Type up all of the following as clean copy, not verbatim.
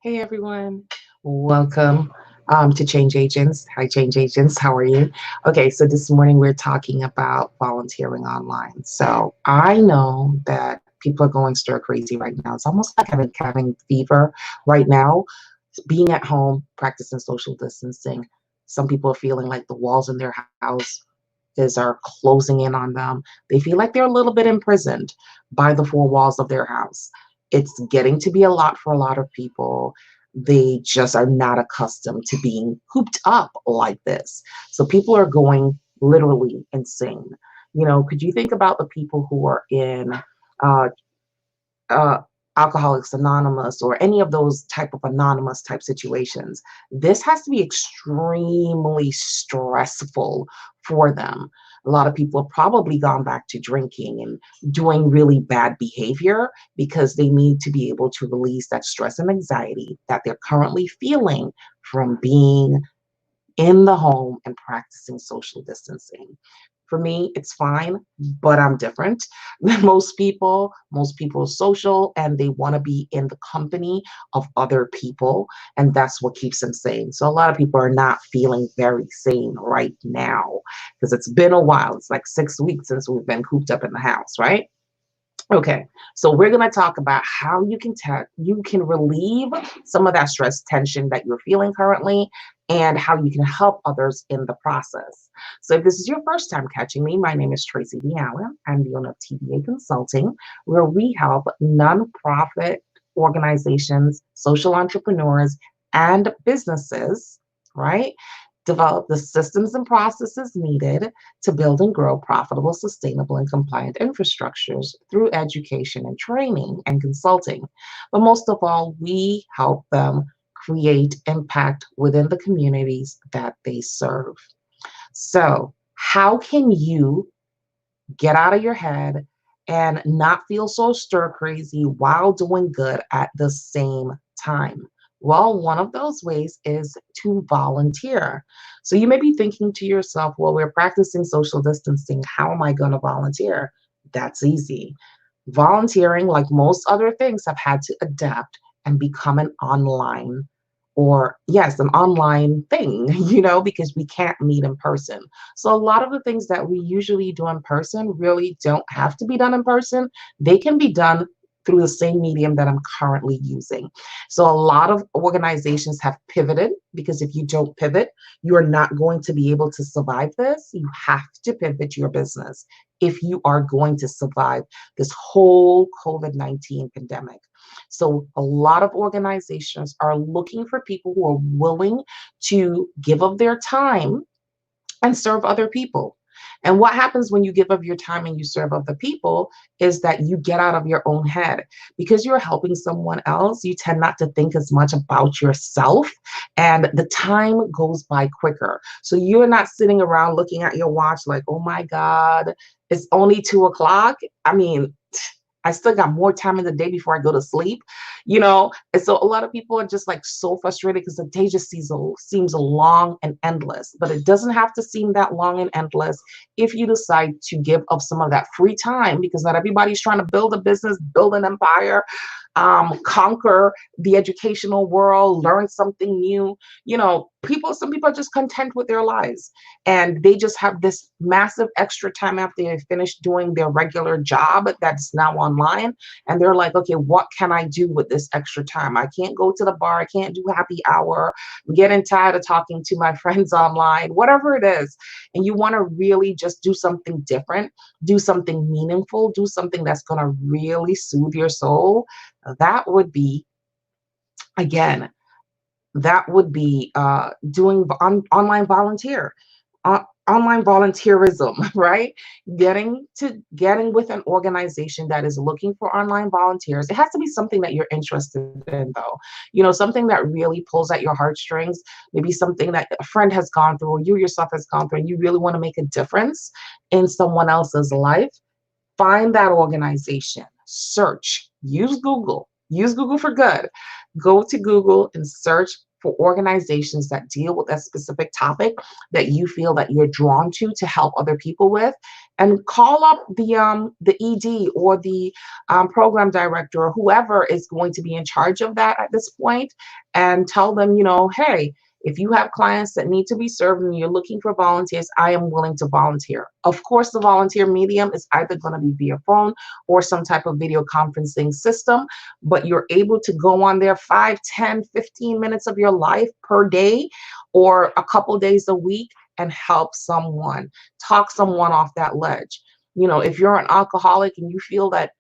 Hey everyone, welcome to Change Agents. Hi, Change Agents, how are you? Okay, so this morning we're talking about volunteering online. So I know that people are going stir crazy right now. It's almost like having fever right now, being at home, practicing social distancing. Some people are feeling like the walls in their house are closing in on them. They feel like they're a little bit imprisoned by the four walls of their house. It's getting to be a lot for a lot of people. They just are not accustomed to being cooped up like this. So people are going literally insane. Could you think about the people who are in uh, uh, Alcoholics Anonymous or any of those type of anonymous type situations? This has to be extremely stressful for them. A lot of people have probably gone back to drinking and doing really bad behavior because they need to be able to release that stress and anxiety that they're currently feeling from being in the home and practicing social distancing. For me, it's fine, but I'm different than most people. Most people are social and they want to be in the company of other people, and that's what keeps them sane. So a lot of people are not feeling very sane right now because it's been a while. It's like 6 weeks since we've been cooped up in the house, right? Okay, so we're going to talk about how you can relieve some of that stress tension that you're feeling currently and how you can help others in the process. So if this is your first time catching me, my name is Tracy D. Allen. I'm the owner of TBA Consulting, where we help nonprofit organizations, social entrepreneurs, and businesses, right, develop the systems and processes needed to build and grow profitable, sustainable, and compliant infrastructures through education and training and consulting. But most of all, we help them create impact within the communities that they serve. So, how can you get out of your head and not feel so stir crazy while doing good at the same time? Well, one of those ways is to volunteer. So you may be thinking to yourself, well, we're practicing social distancing. How am I going to volunteer? That's easy. Volunteering, like most other things, have had to adapt and become an online or, yes, an online thing, because we can't meet in person. So a lot of the things that we usually do in person really don't have to be done in person. They can be done through the same medium that I'm currently using. So a lot of organizations have pivoted because if you don't pivot, you're not going to be able to survive this. You have to pivot your business if you are going to survive this whole COVID-19 pandemic. So a lot of organizations are looking for people who are willing to give of their time and serve other people. And what happens when you give of your time and you serve other people is that you get out of your own head. Because you're helping someone else, you tend not to think as much about yourself, and the time goes by quicker. So you're not sitting around looking at your watch like, oh my God, it's only 2 o'clock. I mean, I still got more time in the day before I go to sleep. And so a lot of people are just like so frustrated because the day just seems long and endless. But it doesn't have to seem that long and endless if you decide to give up some of that free time, because not everybody's trying to build a business, build an empire, conquer the educational world, learn something new. Some people are just content with their lives, and they just have this massive extra time after they finish doing their regular job that's now online. And they're like, okay, what can I do with this extra time? I can't go to the bar. I can't do happy hour. I'm getting tired of talking to my friends online, whatever it is. And you want to really just do something different, do something meaningful, do something that's going to really soothe your soul. That would be, again, doing online online volunteerism, right? Getting with an organization that is looking for online volunteers. It has to be something that you're interested in, though. Something that really pulls at your heartstrings. Maybe something that a friend has gone through, or you yourself has gone through, and you really want to make a difference in someone else's life. Find that organization, search, use Google for good. Go to Google and search for organizations that deal with that specific topic that you feel that you're drawn to help other people with. and call up the ED or the program director or whoever is going to be in charge of that at this point, and tell them, hey, if you have clients that need to be served and you're looking for volunteers, I am willing to volunteer. Of course, the volunteer medium is either going to be via phone or some type of video conferencing system, but you're able to go on there 5, 10, 15 minutes of your life per day or a couple days a week and help someone, talk someone off that ledge. If you're an alcoholic and you feel that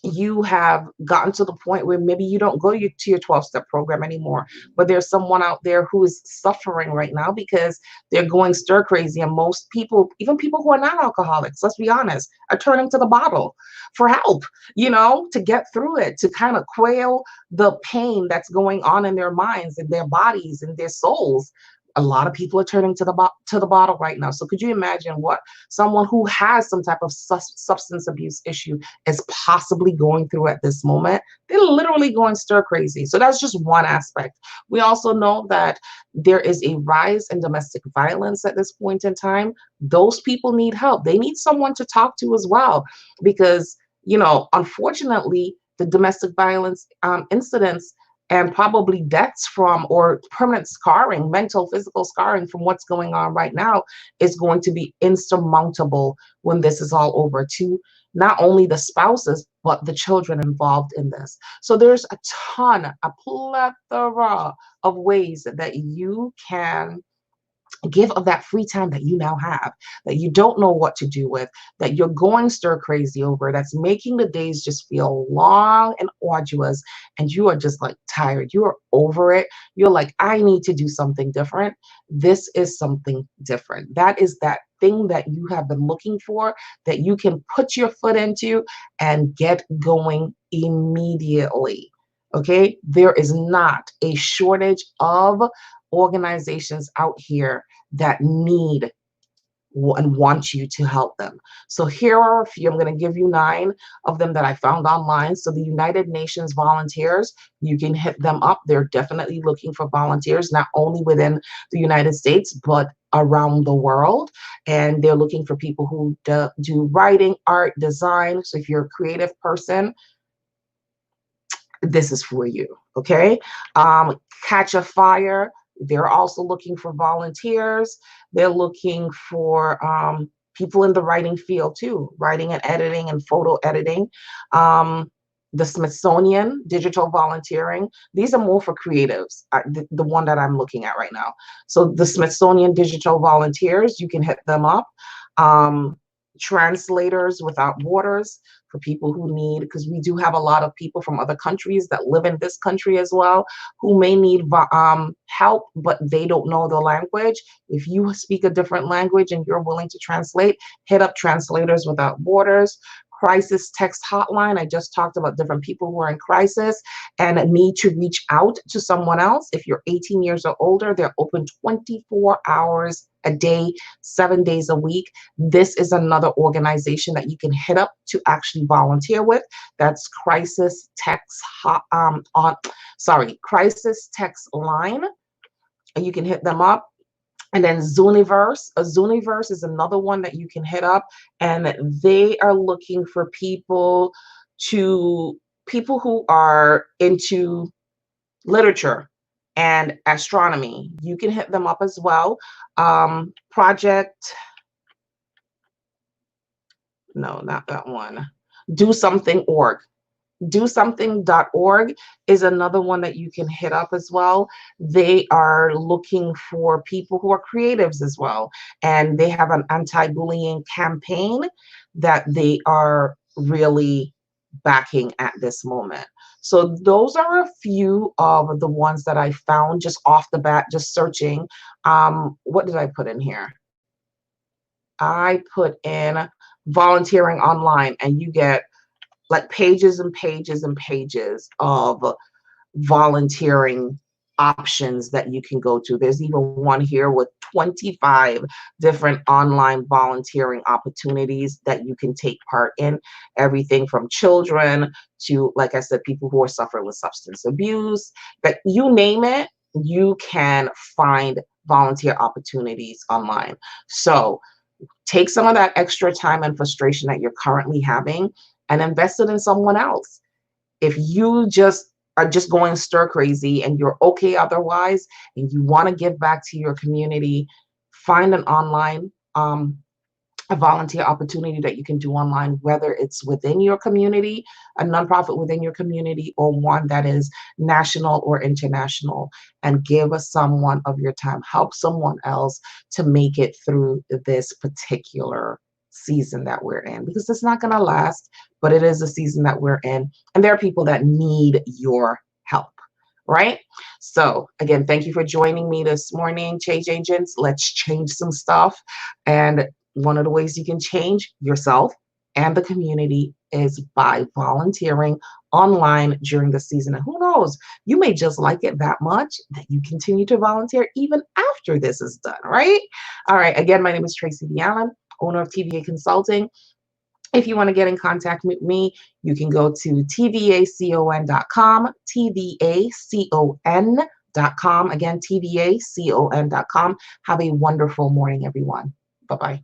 you have gotten to the point where maybe you don't go to your 12-step program anymore, but there's someone out there who is suffering right now because they're going stir crazy. And most people, even people who are not alcoholics, let's be honest, are turning to the bottle for help, to get through it, to kind of quail the pain that's going on in their minds and their bodies and their souls. A lot of people are turning to the bottle right now. So could you imagine what someone who has some type of substance abuse issue is possibly going through at this moment? They're literally going stir crazy. So that's just one aspect. We also know that there is a rise in domestic violence at this point in time. Those people need help. They need someone to talk to as well, because, unfortunately, the domestic violence incidents and probably deaths from, or permanent scarring, mental, physical scarring from what's going on right now is going to be insurmountable when this is all over, to not only the spouses, but the children involved in this. So there's a plethora of ways that you can give of that free time that you now have, that you don't know what to do with, that you're going stir crazy over, that's making the days just feel long and arduous, and you are just like tired, you are over it, you're like, I need to do something different. This is something different. That is that thing that you have been looking for, that you can put your foot into and get going immediately. Okay, there is not a shortage of organizations out here that need and want you to help them. So here are a few. I'm going to give you 9 of them that I found online. So the United Nations volunteers, you can hit them up. They're definitely looking for volunteers, not only within the United States, but around the world. And they're looking for people who do writing, art, design. So if you're a creative person, this is for you. Okay. Catch a Fire, they're also looking for volunteers. They're looking for people in the writing field too, writing and editing and photo editing. The Smithsonian digital volunteering, these are more for creatives, the one that I'm looking at right now. So the Smithsonian digital volunteers, you can hit them up. Translators Without Borders, for people who need, because we do have a lot of people from other countries that live in this country as well, who may need help, but they don't know the language. If you speak a different language and you're willing to translate, hit up Translators Without Borders. Crisis Text Hotline, I just talked about different people who are in crisis and need to reach out to someone else. If you're 18 years or older, they're open 24 hours a day, 7 days a week. This is another organization that you can hit up to actually volunteer with. That's Crisis Text Crisis Text Line. And you can hit them up. And then Zooniverse. A Zooniverse is another one that you can hit up, and they are looking for people who are into literature and astronomy. You can hit them up as well. No, not that one. Do Something.org. DoSomething.org is another one that you can hit up as well. They are looking for people who are creatives as well. And they have an anti-bullying campaign that they are really backing at this moment. So those are a few of the ones that I found just off the bat, just searching. What did I put in here? I put in volunteering online, and you get like pages and pages and pages of volunteering options that you can go to. There's even one here with 25 different online volunteering opportunities that you can take part in. Everything from children to, like I said, people who are suffering with substance abuse, but you name it, you can find volunteer opportunities online. So Take some of that extra time and frustration that you're currently having and invest it in someone else. If you just are just going stir crazy and you're okay otherwise, and you want to give back to your community, find an online a volunteer opportunity that you can do online, whether it's within your community, a nonprofit within your community, or one that is national or international, and give us someone of your time. Help someone else to make it through this particular season that we're in, because it's not going to last, but it is a season that we're in, and there are people that need your help. Right? So, again, thank you for joining me this morning, Change Agents. Let's change some stuff. And one of the ways you can change yourself and the community is by volunteering online during the season. And who knows, you may just like it that much that you continue to volunteer even after this is done, right? All right. Again, my name is Tracy D. Allen, owner of TVA Consulting. If you want to get in contact with me, you can go to tvacon.com, tvacon.com. Again, tvacon.com. Have a wonderful morning, everyone. Bye-bye.